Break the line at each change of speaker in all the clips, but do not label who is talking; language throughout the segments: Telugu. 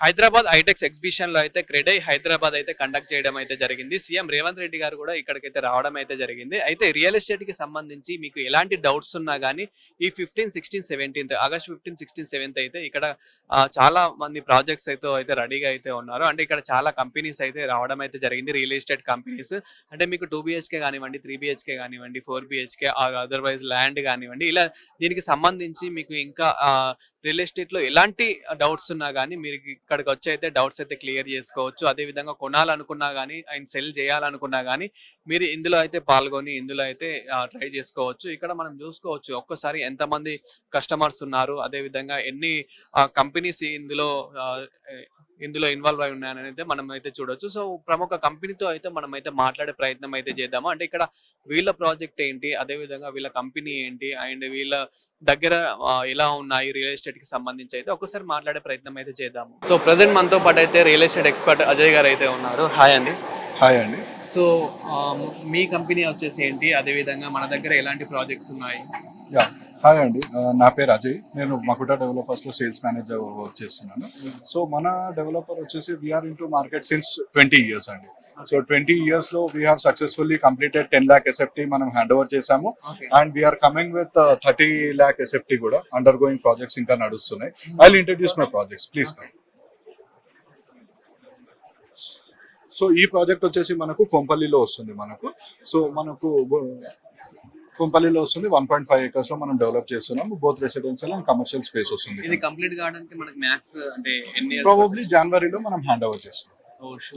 హైదరాబాద్ ఐటెక్స్ ఎగ్జిబిషన్ లో అయితే క్రెడై హైదరాబాద్ అయితే కండక్ట్ చేయడం అయితే జరిగింది. సీఎం రేవంత్ రెడ్డి గారు కూడా ఇక్కడికైతే రావడం అయితే జరిగింది. అయితే రియల్ ఎస్టేట్ కి సంబంధించి మీకు ఎలాంటి డౌట్స్ ఉన్నా గానీ ఈ 15, 16, 17 ఆగస్ట్ 15, 16, 17 అయితే ఇక్కడ చాలా మంది ప్రాజెక్ట్స్ అయితే రెడీగా అయితే ఉన్నారు. అంటే ఇక్కడ చాలా కంపెనీస్ అయితే రావడం అయితే జరిగింది. రియల్ ఎస్టేట్ కంపెనీస్ అంటే మీకు 2 BHK కానివ్వండి, 3 BHK కానివ్వండి, 4 BHK అదర్వైజ్ ల్యాండ్ కానివ్వండి, ఇలా దీనికి సంబంధించి మీకు ఇంకా రియల్ ఎస్టేట్ లో ఎలాంటి డౌట్స్ ఉన్నా గానీ మీరు ఇక్కడికి వచ్చి అయితే డౌట్స్ అయితే క్లియర్ చేసుకోవచ్చు. అదే విధంగా కొనాలనుకున్నా గానీ అండ్ సెల్ చేయాలనుకున్నా గానీ మీరు ఇందులో అయితే పాల్గొని ఇందులో అయితే ట్రై చేసుకోవచ్చు. ఇక్కడ మనం చూసుకోవచ్చు ఒక్కసారి ఎంతమంది కస్టమర్స్ ఉన్నారు, అదే విధంగా ఎన్ని కంపెనీస్ ఇందులో ఇన్వాల్వ్ అయి ఉన్నాయని అయితే మనం అయితే చూడొచ్చు. సో ప్రముఖ కంపెనీతో అయితే మనం అయితే మాట్లాడే ప్రయత్నం అయితే చేద్దాము. అంటే ఇక్కడ వీళ్ళ ప్రాజెక్ట్ ఏంటి, అదే విధంగా వీళ్ళ కంపెనీ ఏంటి అండ్ వీళ్ళ దగ్గర ఎలా ఉన్నాయి రియల్ ఎస్టేట్ కి సంబంధించి అయితే ఒకసారి మాట్లాడే ప్రయత్నం అయితే చేద్దాము. సో ప్రెసెంట్ మనతో పాటు అయితే రియల్ ఎస్టేట్ ఎక్స్పర్ట్ అజయ్ గారు అయితే ఉన్నారు. హాయ్ అండి.
హాయ్ అండి.
సో మీ కంపెనీ వచ్చేసి ఏంటి, అదే విధంగా మన దగ్గర ఎలాంటి ప్రాజెక్ట్స్ ఉన్నాయి?
హాయ్ అండి, నా పేరు అజయ్. నేను మకుటా డెవలపర్స్ లో సేల్స్ మేనేజర్ వర్క్ చేస్తున్నాను. సో మన డెవలపర్ వచ్చేసి we are into market since 20 years అండి. సో 20 years లో we have successfully completed 10 lakh SFT మనం హ్యాండ్ ఓవర్ చేసాము. And we are coming with 30 lakh SFT కూడా అండర్ గోయింగ్ ప్రాజెక్ట్స్ ఇంకా నడుస్తున్నాయి. I will introduce my projects, please come. So ఈ ప్రాజెక్ట్ వచ్చేసి మనకు కొంపల్లిలో వస్తుంది. మనకు కొంపల్లిలో వస్తుంది. 1.5 acres లో మనం డెవలప్ చేస్తున్నాము. Both residential and commercial space వస్తుంది.
ఇది కంప్లీట్ కావడానికి మనకి మ్యాక్స్ అంటే ఎన్ని ఇయర్స్?
ప్రాబబ్లీ జనవరిలో మనం హ్యాండ్ ఓవర్ చేస్తాం.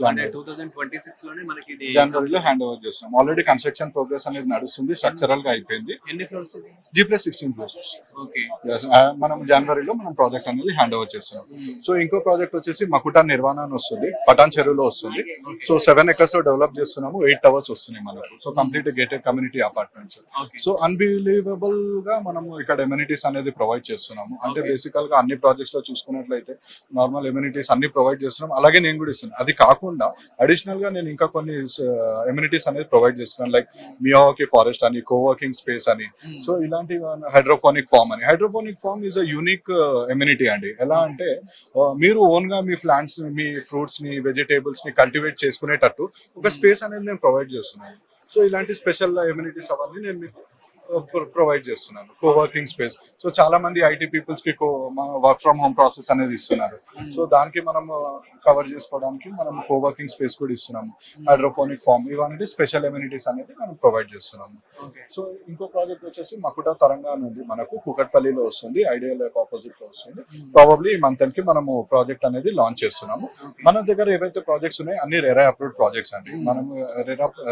అంటే 2026 లోనే మనకి ఇది
జనవరిలో హ్యాండ్ ఓవర్ చేస్తాం. ఆల్రెడీ కన్స్ట్రక్షన్ ప్రోగ్రెస్ అనేది నడుస్తుంది. స్ట్రక్చరల్ గా అయిపోయింది.
ఎన్ని ఫ్లోర్స్?
G+16 floors.
ఓకే.
మనం జనవరిలో మనం ప్రాజెక్ట్ అనేది హ్యాండ్ ఓవర్ చేస్తాం. సో ఇంకో ప్రాజెక్ట్ వచ్చేసి మకుటా నిర్వాణ అని వస్తుంది, పటాన్ చెరువులో వస్తుంది. సో 7 acres లో డెవలప్ చేస్తున్నాము. 8 towers వస్తున్నాయి మనకు. So complete gated community apartments. So unbelievable గా మనము ఇక్కడ ఎమ్యూనిటీస్ అనేది ప్రొవైడ్ చేస్తున్నాము. అంటే బేసికల్ గా అన్ని ప్రాజెక్ట్స్ లో చూసుకున్నట్లయితే నార్మల్ ఎమ్యూనిటీస్ అన్ని ప్రొవైడ్ చేస్తున్నాం. అలాగే నేను కూడా ఇస్తున్నాను. అది కాకుండా అడిషనల్ గా నేను ఇంకా కొన్ని ఎమ్యూనిటీస్ అనేది ప్రొవైడ్ చేస్తున్నాను. లైక్ మియావాకీ ఫారెస్ట్ అని, కోవర్కింగ్ స్పేస్ అని. సో ఇలాంటి హైడ్రోఫోనిక్ ఫార్మ్ అని. Hydroponic farm is a unique amenity అండి. ఎలా అంటే మీరు ఓన్ గా మీ ప్లాంట్స్, మీ ఫ్రూట్స్ ని, వెజిటేబుల్స్ ని కల్టివేట్ చేసుకునేటట్టు ఒక స్పేస్ అనేది నేను ప్రొవైడ్ చేస్తున్నాను. సో ఇలాంటి స్పెషల్ ఎమ్యూనిటీస్ అవన్నీ నేను మీకు ప్రొవైడ్ చేస్తున్నాను. Coworking space. సో చాలా మంది ఐటీ పీపుల్స్ కి వర్క్ ఫ్రమ్ హోమ్ ప్రాసెస్ అనేది ఇస్తున్నారు. సో దానికి మనం కవర్ చేసుకోవడానికి మనం కోవర్కింగ్ స్పేస్ కూడా ఇస్తున్నాము. హైడ్రోఫోనిక్ ఫార్మ్, ఇవన్నీ స్పెషల్ ఎమ్యూనిటీస్ అనేది మనం ప్రొవైడ్ చేస్తున్నాము. సో ఇంకో ప్రాజెక్ట్ వచ్చేసి మకుటా తరంగా నుండి మనకు కుకట్పల్లిలో వస్తుంది. ఐడియల్ ఆపోజిట్ లో వస్తుంది. ప్రాబబ్లీ ఈ మంత్ కి మనము ప్రాజెక్ట్ అనేది లాంచ్ చేస్తున్నాము. మన దగ్గర ఏవైతే ప్రాజెక్ట్స్ ఉన్నాయో అన్ని రెరా అప్రూవ్డ్ ప్రాజెక్ట్స్ అండి. మనము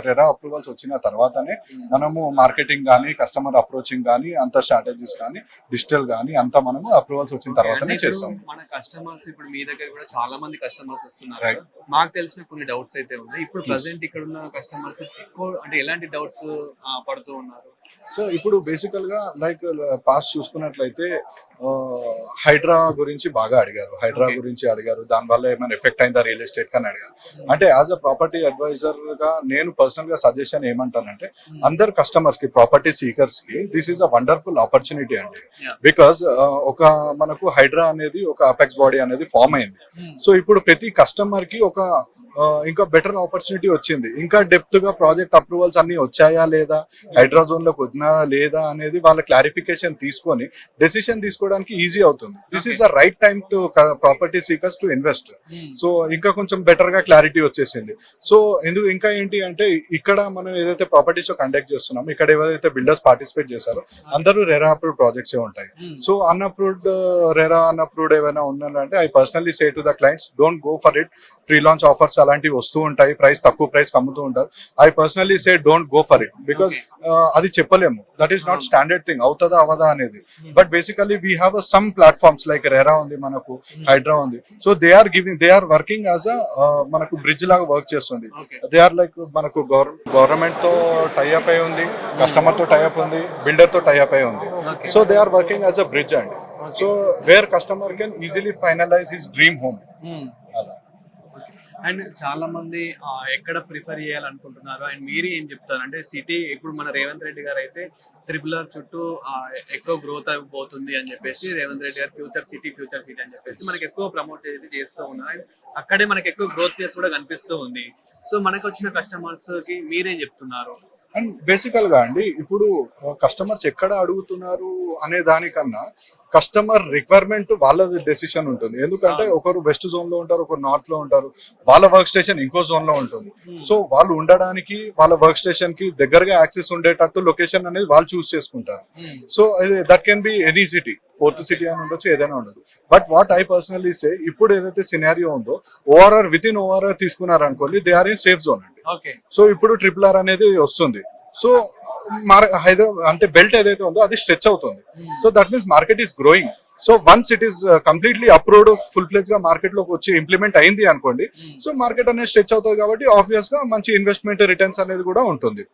రెరా అప్రూవల్స్ వచ్చిన తర్వాతనే మనము మార్కెటింగ్ కానీ, కస్టమర్ అప్రోచింగ్ కానీ, అంత స్ట్రాటజీస్ కానీ, డిజిటల్ కానీ అంతా మనము అప్రూవల్స్ వచ్చిన తర్వాతనే చేస్తాం.
మన కస్టమర్స్ ఇప్పుడు మీ దగ్గర కూడా చాలా మంది కస్టమర్స్ వస్తున్నారు. మాకు తెలిసిన కొన్ని డౌట్స్ అయితే ఉన్నాయి. ఇప్పుడు ప్రెసెంట్ ఇక్కడ ఉన్న కస్టమర్స్ ఎక్కువ అంటే ఎలాంటి డౌట్స్ పడుతూ ఉన్నారు?
సో ఇప్పుడు బేసికల్ గా లైక్ పాస్ట్ చూసుకున్నట్లయితే హైడ్రా గురించి బాగా అడిగారు. దానివల్ల ఏమైనా ఎఫెక్ట్ అయిందా రియల్ ఎస్టేట్ కానీ అడిగారు. అంటే యాజ్ అ ప్రాపర్టీ అడ్వైజర్ గా నేను పర్సనల్ గా సజెషన్ ఏమంటానంటే అందరు కస్టమర్స్ కి, ప్రాపర్టీ సీకర్స్ కి this is a wonderful opportunity అండి. బికాస్ మనకు హైడ్రా అనేది ఒక అపెక్స్ బాడీ అనేది ఫామ్ అయింది. సో ఇప్పుడు ప్రతి కస్టమర్ కి ఇంకా బెటర్ ఆపర్చునిటీ వచ్చింది. ఇంకా డెప్త్ గా ప్రాజెక్ట్ అప్రూవల్స్ అన్ని వచ్చాయా లేదా, హైడ్రా జోన్ లోకి వచ్చినా లేదా అనేది వాళ్ళ క్లారిఫికేషన్ తీసుకొని డెసిషన్ తీసుకోవడానికి ఈజీ అవుతుంది. This is the right time to property seekers to invest. So ఇంకా కొంచెం బెటర్ గా క్లారిటీ వచ్చేసింది. సో ఇంకా ఏంటి అంటే ఇక్కడ మనం ఏదైతే ప్రాపర్టీ షో కండక్ట్ చేస్తున్నామో ఇక్కడ ఏదైతే బిల్డర్స్ పార్టిసిపేట్ చేశారో అందరూ రెరా అప్రూవ్డ్ ప్రాజెక్ట్స్ ఉంటాయి. సో అన్అప్రూవ్డ్ ఏమైనా ఉన్నాయంటే I personally say to the clients don't go for it. Pre launch offers అలాంటివి వస్తూ ఉంటాయి, తక్కువ ప్రైస్ అమ్ముతూ ఉంటారు. I personally say don't go for it because అది చెప్పలేము. That is not standard thing, అవుతుందా అవదా అనేది. But basically we have some platforms like RERA ఉంది, మనకు హైడ్రా ఉంది. So they are working as a మనకు బ్రిడ్జ్ లాగా వర్క్ చేస్తుంది. దే ఆర్ లైక్ మనకు గవర్నమెంట్ తో టైఅప్ అయి ఉంది, కస్టమర్ తో టైఅప్ ఉంది, బిల్డర్ తో టైఅప్ అయి ఉంది. So they are working as a bridge అండి. So where customer can easily finalise his dream home. అలా
అండ్ చాలా మంది ఎక్కడ ప్రిఫర్ చేయాలనుకుంటున్నారు అండ్ మీరు ఏం చెప్తారు అంటే సిటీ ఇప్పుడు మన రేవంత్ రెడ్డి గారు అయితే త్రిపులర్ చుట్టూ ఎక్కువ గ్రోత్ అయిపోతుంది అని చెప్పేసి రేవంత్ రెడ్డి గారు ఫ్యూచర్ సిటీ అని చెప్పేసి మనకి ఎక్కువ ప్రమోట్ చేస్తూ ఉన్నారు అండ్ అక్కడే మనకి ఎక్కువ గ్రోత్ ప్లేస్ కూడా కనిపిస్తూ ఉంది. సో మనకు వచ్చిన కస్టమర్స్ కి మీరేం చెప్తున్నారు?
అండ్ బేసికల్ గా అండి ఇప్పుడు కస్టమర్స్ ఎక్కడ అడుగుతున్నారు అనే దానికన్నా కస్టమర్ రిక్వైర్మెంట్ వాళ్ళ డెసిషన్ ఉంటుంది. ఎందుకంటే ఒకరు వెస్ట్ జోన్ లో ఉంటారు, ఒకరు నార్త్ లో ఉంటారు, వాళ్ళ వర్క్ స్టేషన్ ఇంకో జోన్ లో ఉంటుంది. సో వాళ్ళు ఉండడానికి వాళ్ళ వర్క్ స్టేషన్ కి దగ్గరగా యాక్సెస్ ఉండేటట్టు లొకేషన్ అనేది వాళ్ళు చూస్ చేసుకుంటారు. So that can be any city, fourth city అని ఉండొచ్చు, ఏదైనా ఉండదు. బట్ వాట్ ఐ పర్సనలీ సే, ఇప్పుడు ఏదైతే సినారియో ఉందో ఓఆర్ఆర్ విత్ ఇన్ ఓఆర్ఆర్ తీసుకున్నారు అనుకోండి, they are in safe zone అండి. సో ఇప్పుడు RRR అనేది వస్తుంది. సో హైదరాబాద్ అంటే బెల్ట్ ఏదైతే ఉందో అది స్ట్రెచ్ అవుతుంది. So that means market is growing. So once it is completely approved, full ఫ్లెజ్ గా మార్కెట్ లోకి వచ్చి ఇంప్లిమెంట్ అయింది అనుకోండి, సో మార్కెట్ అనేది స్ట్రెచ్ అవుతుంది కాబట్టి ఆబ్వియస్ గా మంచి ఇన్వెస్ట్మెంట్ రిటర్న్స్ అనేది కూడా ఉంటుంది.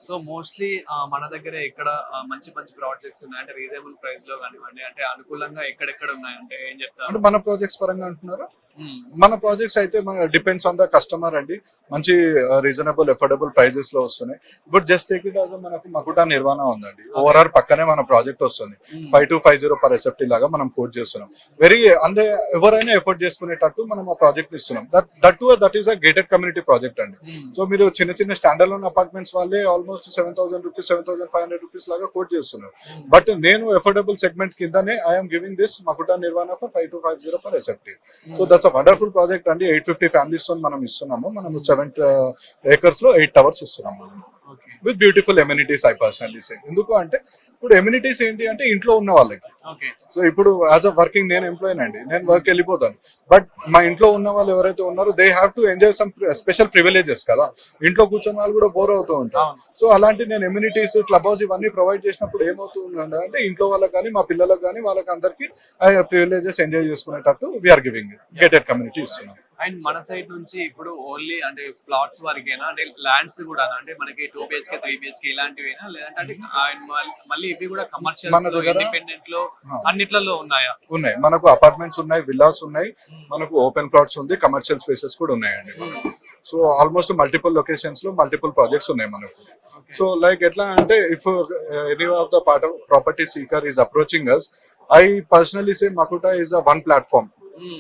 సో మోస్ట్లీ మన దగ్గర ఇక్కడ మంచి మంచి ప్రాజెక్ట్స్ ఉన్నాయి అంటే రీజనబుల్ ప్రైస్ లో కానివ్వండి, అంటే అనుకూలంగా ఎక్కడెక్కడ ఉన్నాయి అంటే ఏం చెప్తారు?
అంటే మన ప్రాజెక్ట్స్ పరంగా అంటున్నారా? మన ప్రాజెక్ట్స్ అయితే మన డిపెండ్స్ ఆన్ ద కస్టమర్ అండి. మంచి రీజనబుల్ అఫోర్డబుల్ ప్రైజెస్ లో వస్తున్నాయి. But just take it as మనకు మకుటా నిర్వాణ ఉందండి, ఓఆర్ఆర్ పక్కనే మన ప్రాజెక్ట్ వస్తుంది. 5250 per SFT లాగా మనం కోట్ చేస్తున్నాం. అంటే ఎవరైనా ఎఫోర్డ్ చేసుకునేటట్టు మనం ఆ ప్రాజెక్ట్ ఇస్తున్నాం. That is a gated community project అండి. సో మీరు చిన్న చిన్న స్టాండర్డ్ లోన్ అపార్ట్మెంట్స్ వాళ్ళే ఆల్మోస్ట్ 7,000 రూపీస్ 7,500 రూపీస్ లాగా కోట్ చేస్తున్నారు. బట్ నేను అఫోర్డబుల్ సెగ్మెంట్ కిందనే I'm giving this మకుటా Nirvana for 5250 per SFT. So that's wonderful project అండి. 850 ఫ్యామిలీస్ తో మనం ఇస్తున్నాము. మనం 7 acres లో 8 towers ఇస్తున్నాము with beautiful amenities. I personally say, ఎందుకు అంటే ఇప్పుడు ఎమ్యూనిటీస్ ఏంటి అంటే ఇంట్లో ఉన్న వాళ్ళకి. సో ఇప్పుడు యాజ్ అ వర్కింగ్ నేను ఎంప్లాయీ అండి, నేను వర్క్ వెళ్ళిపోతాను. బట్ మా ఇంట్లో ఉన్న వాళ్ళు ఎవరైతే ఉన్నారో they have to enjoy some special privileges కదా. ఇంట్లో కూర్చొని వాళ్ళు కూడా బోర్ అవుతూ ఉంటారు. సో అలాంటి నేను ఎమ్యూనిటీస్, క్లబ్ హౌస్ ఇవన్నీ ప్రొవైడ్ చేసినప్పుడు ఏమవుతుంది అంటే ఇంట్లో వాళ్ళకి కానీ మా పిల్లలకు కానీ వాళ్ళకి అందరికి ప్రివిలేజెస్ ఎంజాయ్ చేసుకునేటట్టు వీఆర్ గివింగ్ గేటెడ్ కమ్యూనిటీ ఇస్తున్నాం.
అండ్ మన సైడ్ నుంచి ఇప్పుడు ఓన్లీ అంటే ప్లాట్స్ వరకేనా అంటే ల్యాండ్స్ కూడా అంటే మనకి 2 BHK 3 BHK ఇలాంటివేనా, లేదంటే అంటే మళ్ళీ ఇవి కూడా కమర్షియల్ ఇండిపెండెంట్ లో అన్నిట్లలో ఉన్నాయా?
ఉన్నాయి. మనకు అపార్ట్మెంట్స్ ఉన్నాయి, విల్లాస్ ఉన్నాయి, మనకు ఓపెన్ ప్లాట్స్ ఉంది, కమర్షియల్ స్పేసెస్ కూడా ఉన్నాయండి. సో ఆల్మోస్ట్ మల్టిపుల్ లొకేషన్స్ లో మల్టిపుల్ ప్రాజెక్ట్స్ ఉన్నాయి మనకు. సో లైక్ ఎట్లా అంటే if any of the part of property seeker is approaching us, I personally say Makuta is a one platform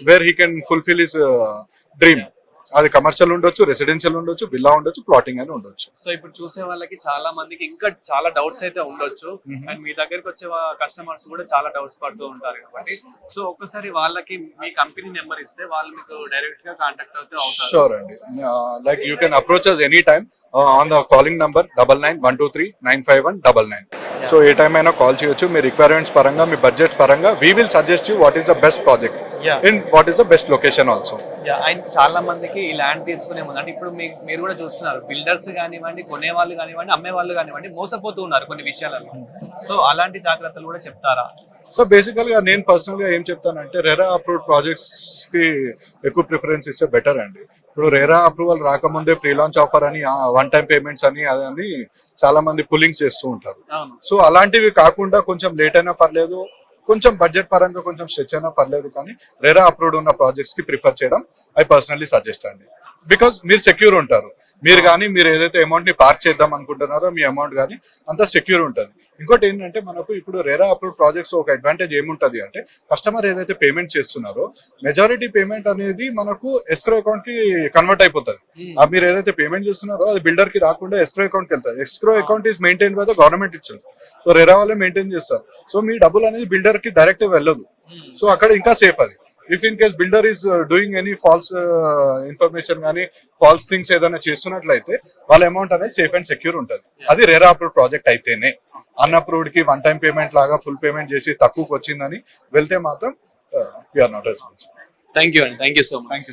where he can fulfill his dream. అది కమర్షియల్ ఉండొచ్చు, రెసిడెన్షియల్ ఉండొచ్చు, విల్లా ఉండొచ్చు, ప్లాటింగ్ అని ఉండొచ్చు.
సో ఇప్పుడు చూసే వాళ్ళకి చాలా మందికి ఇంకా చాలా డౌట్స్ అయితే ఉండొచ్చు. అండ్ మీ దగ్గరికి వచ్చే కస్టమర్స్ కూడా చాలా డౌట్స్ పడుతూ ఉంటారు కాబట్టి సో ఒక్కసారి వాళ్ళకి మీ కంపెనీ నెంబర్ ఇస్తే వాళ్ళు మీకు డైరెక్ట్ గా కాంటాక్ట్ అవుతారు.
షూర్ అండి. Like you can approach us any time on the calling number 9912395199. So A time అయినా కాల్ చేయొచ్చు. మీ రిక్వైర్మెంట్స్ పరంగా, మీ బడ్జెట్ పరంగా we will suggest you what is the best project in what is the best location also.
And చాలా మందికి ఈ ల్యాండ్ తీసుకునే ముందు అంటే ఇప్పుడు మీరు కూడా చూస్తున్నారు బిల్డర్స్ కానివ్వండి, కొనే వాళ్ళు కానివ్వండి, అమ్మే వాళ్ళు కానివ్వండి మోసపోతూ ఉన్నారు కొన్ని విషయాలలో. సో అలాంటి జాగ్రత్తలు కూడా చెప్తారా?
సో బేసికల్ గా నేను పర్సనల్ గా ఏం చెప్తానంటే రెరా అప్రూవ్డ్ ప్రాజెక్ట్స్ కి ఎక్కువ ప్రిఫరెన్స్ ఇస్తే బెటర్ అండి. ఇప్పుడు రెరా అప్రూవల్ రాకముందే ప్రీ లాంచ్ ఆఫర్ అని, వన్ టైం పేమెంట్స్ అని అదని చాలా మంది పుల్లింగ్స్ చేస్తూ ఉంటారు. సో అలాంటివి కాకుండా కొంచెం లేట్ అయినా పర్లేదు, కొంచెం బడ్జెట్ పరంగా కొంచెం స్ట్రెచ్ అయినా పర్లేదు, కానీ రెరా అప్రూవ్డ్ ఉన్న ప్రాజెక్ట్స్ కి ప్రిఫర్ చేయడం ఐ పర్సనల్లీ సజెస్ట్ అండి. బికాస్ మీరు సెక్యూర్ ఉంటారు. మీరు కానీ మీరు ఏదైతే అమౌంట్ ని పార్క్ చేద్దాం అనుకుంటున్నారో మీ అమౌంట్ కానీ అంతా సెక్యూర్ ఉంటుంది. ఇంకోటి ఏంటంటే మనకు ఇప్పుడు రెరా అప్రూవ్డ్ ప్రాజెక్ట్స్ ఒక అడ్వాంటేజ్ ఏముంటది అంటే కస్టమర్ ఏదైతే పేమెంట్ చేస్తున్నారో మెజారిటీ పేమెంట్ అనేది మనకు ఎస్క్రో అకౌంట్ కి కన్వర్ట్ అయిపోతుంది. మీరు ఏదైతే పేమెంట్ చేస్తున్నారో అది బిల్డర్ కి రాకుండా ఎస్క్రో అకౌంట్ కి వెళ్తుంది. Escrow account is maintain by the government ఇచ్చారు. సో రెరా వాళ్ళే మెయింటైన్ చేస్తారు. సో మీ డబ్బులు అనేది బిల్డర్ కి డైరెక్ట్ వెళ్ళదు. సో అక్కడ ఇంకా సేఫ్ అది. If in case builder is doing any false information కానీ ఫాల్స్ థింగ్స్ ఏదైనా చేస్తున్నట్లయితే వాళ్ళ అమౌంట్ అనేది సేఫ్ అండ్ సెక్యూర్ ఉంటుంది. అది రెరా అప్రూవ్డ్ ప్రాజెక్ట్ అయితేనే. అన్అప్రూవ్డ్ కి వన్ టైం పేమెంట్ లాగా ఫుల్ పేమెంట్ చేసి తక్కువకి వచ్చిందని వెళ్తే మాత్రం we are not responsible.
Thank you అండి. Thank you so much.